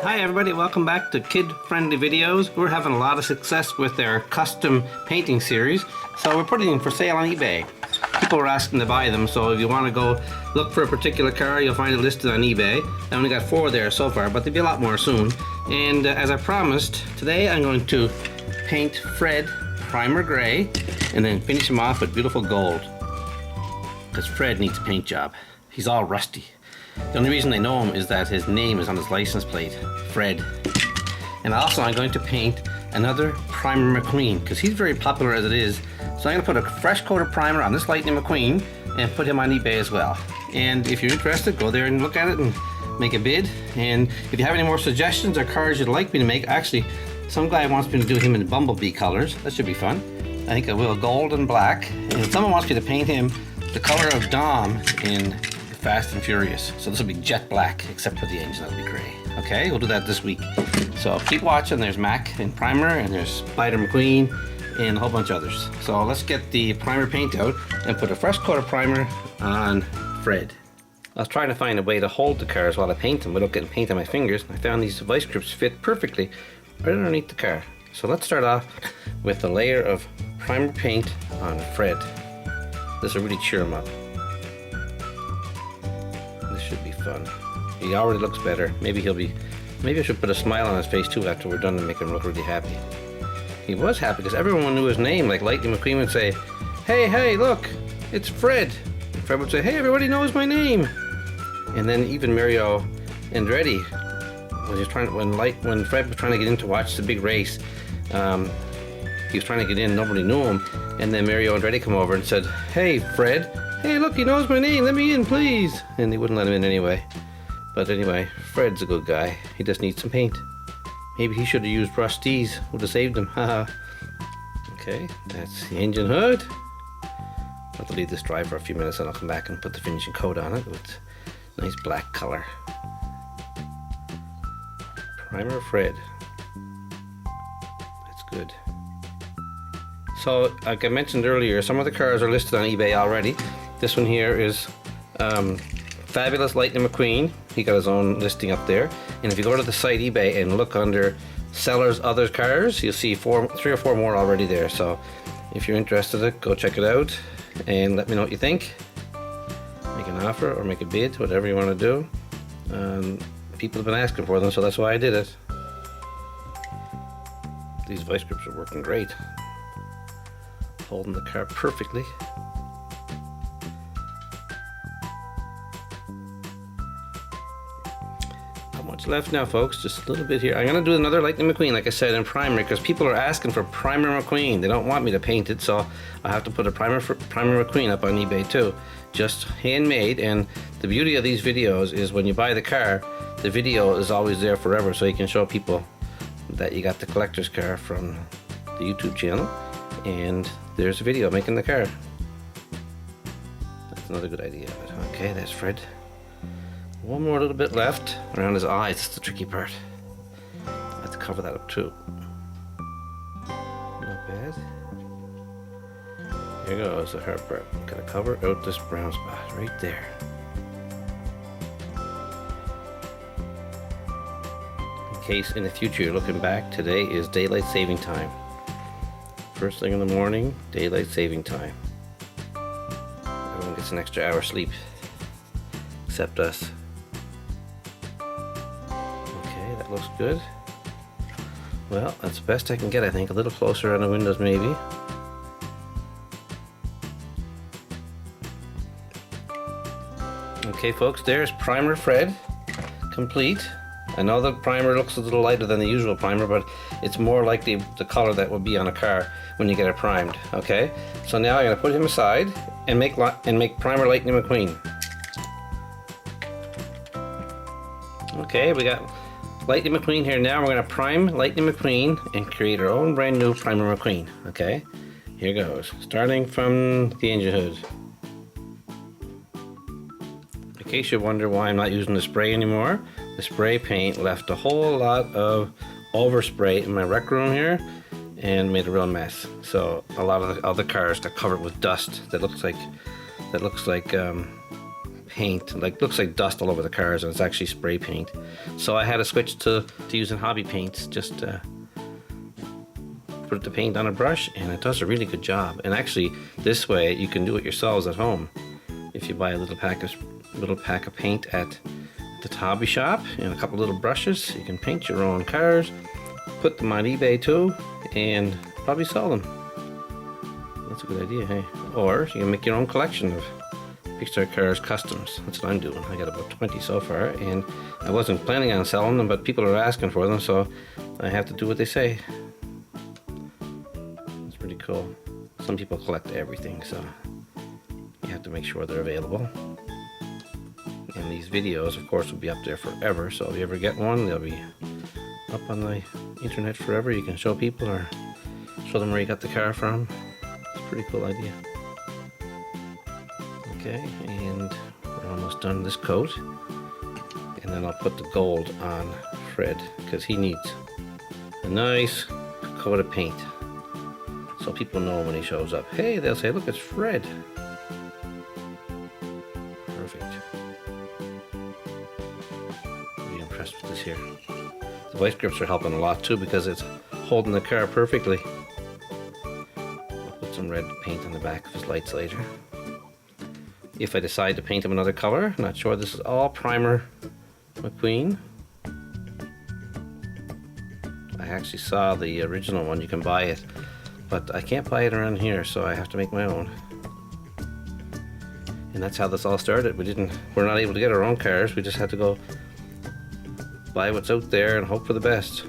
Hi everybody, welcome back to kid-friendly videos. We're having a lot of success with our custom painting series, so we're putting them for sale on eBay. People are asking to buy them, so if you want to go look for a particular car, you'll find it listed on eBay. I only got 4 there so far, but there'll be a lot more soon. And as I promised, today I'm going to paint Fred primer gray and then finish him off with beautiful gold. Because Fred needs a paint job. He's all rusty. The only reason I know him is that his name is on his license plate, Fred. And also I'm going to paint another Primer McQueen because he's very popular as it is. So I'm going to put a fresh coat of primer on this Lightning McQueen and put him on eBay as well. And if you're interested, go there and look at it and make a bid. And if you have any more suggestions or cars you'd like me to make, actually some guy wants me to do him in Bumblebee colors. That should be fun. I think I will, gold and black. And someone wants me to paint him the color of Dom in Fast and Furious. So this will be jet black, except for the engine, that'll be gray. Okay, we'll do that this week. So keep watching. There's Mack and Primer, and there's Spider McQueen, and a whole bunch of others. So let's get the primer paint out and put a fresh coat of primer on Fred. I was trying to find a way to hold the cars while I paint them without getting paint on my fingers. I found these vice grips fit perfectly right underneath the car. So let's start off with a layer of primer paint on Fred. This will really cheer him up. This should be fun. He already looks better. Maybe I should put a smile on his face too after we're done to make him look really happy. He was happy because everyone knew his name. Like Lightning McQueen would say, hey, look, it's Fred. And Fred would say, hey, everybody knows my name. And then even Mario Andretti, when Fred was trying to get in to watch the big race, he was trying to get in, nobody knew him. And then Mario Andretti come over and said, hey, Fred, hey, look, he knows my name, let me in, please. And they wouldn't let him in anyway. But anyway, Fred's a good guy. He just needs some paint. Maybe he should have used Rusty's, would have saved him. Haha. Okay, that's the engine hood. I'll have to leave this dry for a few minutes and I'll come back and put the finishing coat on it with nice black color. Primer Fred. That's good. So, like I mentioned earlier, some of the cars are listed on eBay already. This one here is Fabulous Lightning McQueen. He got his own listing up there. And if you go to the site eBay and look under Sellers Other Cars, you'll see 3 or 4 more already there. So, if you're interested, go check it out and let me know what you think. Make an offer or make a bid, whatever you want to do. People have been asking for them, so that's why I did it. These vice grips are working great. Holding the car perfectly. Not much left now, folks, just a little bit here. I'm going to do another Lightning McQueen, like I said, in primer, because people are asking for Primer McQueen. They don't want me to paint it, so I have to put a Primer McQueen up on eBay too. Just handmade, and the beauty of these videos is when you buy the car, the video is always there forever, so you can show people that you got the collector's car from the YouTube channel, and there's a video making the car. That's another good idea. Okay, that's Fred. One more little bit left around his eyes. That's the tricky part. I have to cover that up too. Not bad. Here goes the hard part. Gotta cover out this brown spot right there. In case in the future you're looking back, today is daylight saving time. First thing in the morning, daylight saving time. Everyone gets an extra hour sleep, except us. Okay, that looks good. Well, that's the best I can get, I think. A little closer on the windows, maybe. Okay, folks, there's Primer Fred, complete. I know the primer looks a little lighter than the usual primer, but it's more like the color that would be on a car when you get it primed. Okay, so now I'm going to put him aside and make Primer Lightning McQueen. Okay, we got Lightning McQueen here. Now we're going to prime Lightning McQueen and create our own brand new Primer McQueen. Okay, here goes. Starting from the engine hood. In case you wonder why I'm not using the spray anymore, the spray paint left a whole lot of overspray in my rec room here and made a real mess. So a lot of the other cars got covered with dust that looks like paint, like looks like dust all over the cars, and it's actually spray paint. So I had to switch to using hobby paints. Just put the paint on a brush, and it does a really good job. And actually, this way you can do it yourselves at home. If you buy a little pack of paint at the hobby shop and a couple little brushes, you can paint your own cars, put them on eBay too, and probably sell them. That's a good idea, hey? Or you can make your own collection of Pixar Cars customs. That's what I'm doing. I got about 20 so far, and I wasn't planning on selling them, but people are asking for them, so I have to do what they say. It's pretty cool. Some people collect everything, so you have to make sure they're available. And these videos, of course, will be up there forever, so if you ever get one, they'll be up on the internet forever. You can show people or show them where you got the car from. It's a pretty cool idea. Okay, and we're almost done this coat. And then I'll put the gold on Fred, because he needs a nice coat of paint. So people know when he shows up. Hey, they'll say, look, it's Fred. Perfect. Really impressed with this here. The vice grips are helping a lot too, because it's holding the car perfectly. I'll put some red paint on the back of his lights later. If I decide to paint him another color, I'm not sure. This is all Primer McQueen. I actually saw the original one, you can buy it, but I can't buy it around here, so I have to make my own. And that's how this all started. We're not able to get our own cars, we just had to go buy what's out there and hope for the best.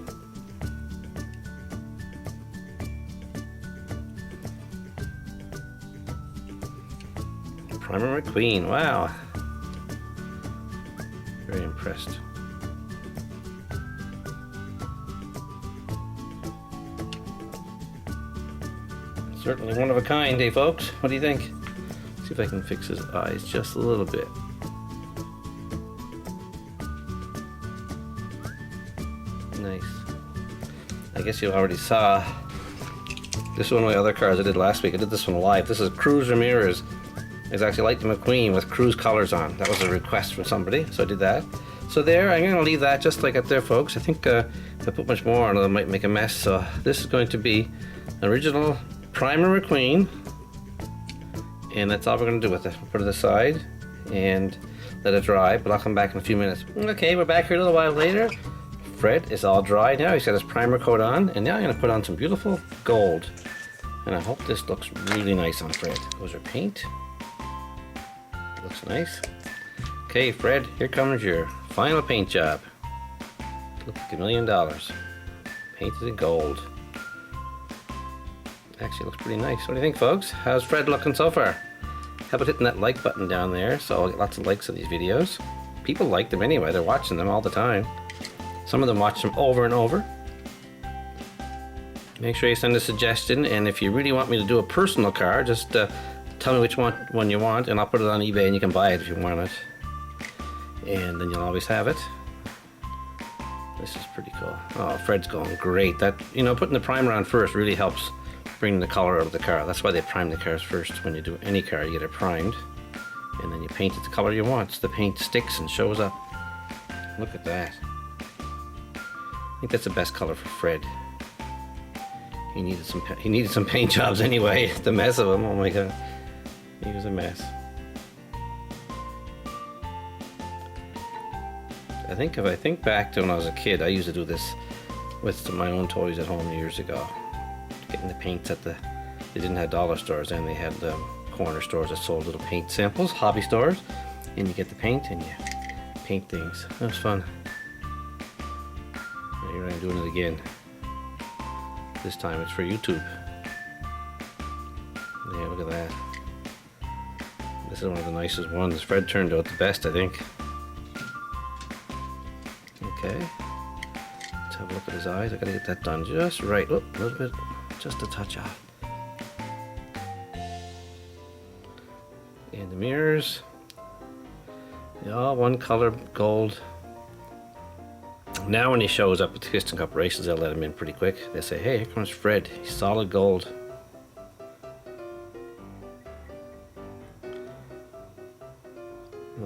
Primer McQueen, wow. Very impressed. Certainly one of a kind, eh folks? What do you think? See if I can fix his eyes just a little bit. Nice. I guess you already saw. This is one of my other cars I did last week. I did this one live. This is Cruz Ramirez. It's actually Lightning McQueen with Cruz Colors on. That was a request from somebody, so I did that. So there, I'm going to leave that just like up there, folks. I think if I put much more on it, I might make a mess. So this is going to be original Primer McQueen, and that's all we're going to do with it. We'll put it aside and let it dry, but I'll come back in a few minutes. Okay, we're back here a little while later. Fred is all dry now. He's got his primer coat on, and now I'm going to put on some beautiful gold. And I hope this looks really nice on Fred. Those are paint. Looks nice. Okay, Fred, here comes your final paint job. Looks like $1 million. Painted in gold. Actually looks pretty nice. What do you think, folks? How's Fred looking so far? How about hitting that like button down there so I'll get lots of likes of these videos? People like them anyway. They're watching them all the time. Some of them watch them over and over. Make sure you send a suggestion, and if you really want me to do a personal car, just tell me which one you want, and I'll put it on eBay and you can buy it if you want it. And then you'll always have it. This is pretty cool. Oh, Fred's going great. That, you know, putting the primer on first really helps bring the color out of the car. That's why they prime the cars first. When you do any car, you get it primed, and then you paint it the color you want. So the paint sticks and shows up. Look at that. I think that's the best color for Fred. He needed some paint jobs anyway. The mess of him, oh my god. He was a mess. If I think back to when I was a kid, I used to do this with my own toys at home years ago. Getting the paints at they didn't have dollar stores, and they had corner stores that sold little paint samples, hobby stores, and you get the paint and you paint things. That was fun. Here I'm doing it again. This time it's for YouTube. Yeah, look at that. This is one of the nicest ones. Fred turned out the best, I think. Okay. Let's have a look at his eyes. I gotta get that done just right. Oh, a little bit, just a touch off. And the mirrors. They're all one color, gold. Now when he shows up at the Houston Corporations, they'll let him in pretty quick. They say, hey, here comes Fred. He's solid gold.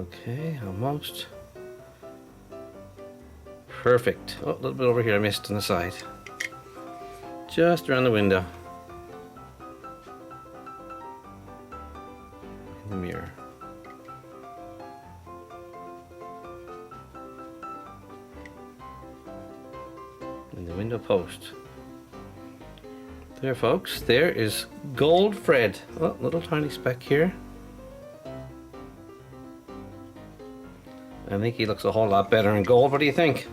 Okay, almost. Perfect. Oh, a little bit over here I missed on the side. Just around the window. In the mirror. In the window post. There, folks, there is gold Fred. Oh, little tiny speck here. I think he looks a whole lot better in gold. What do you think?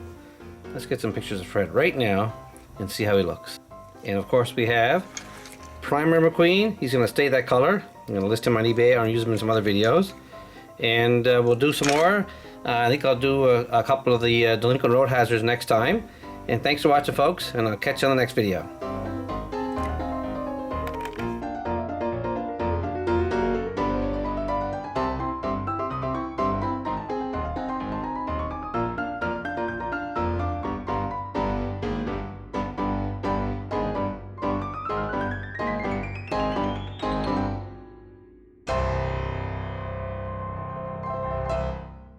Let's get some pictures of Fred right now and see how he looks. And of course we have Primer McQueen. He's going to stay that color. I'm going to list him on eBay or use him in some other videos. And we'll do some more. I think I'll do a couple of the Delinquent Road Hazards next time. And thanks for watching, folks, and I'll catch you on the next video.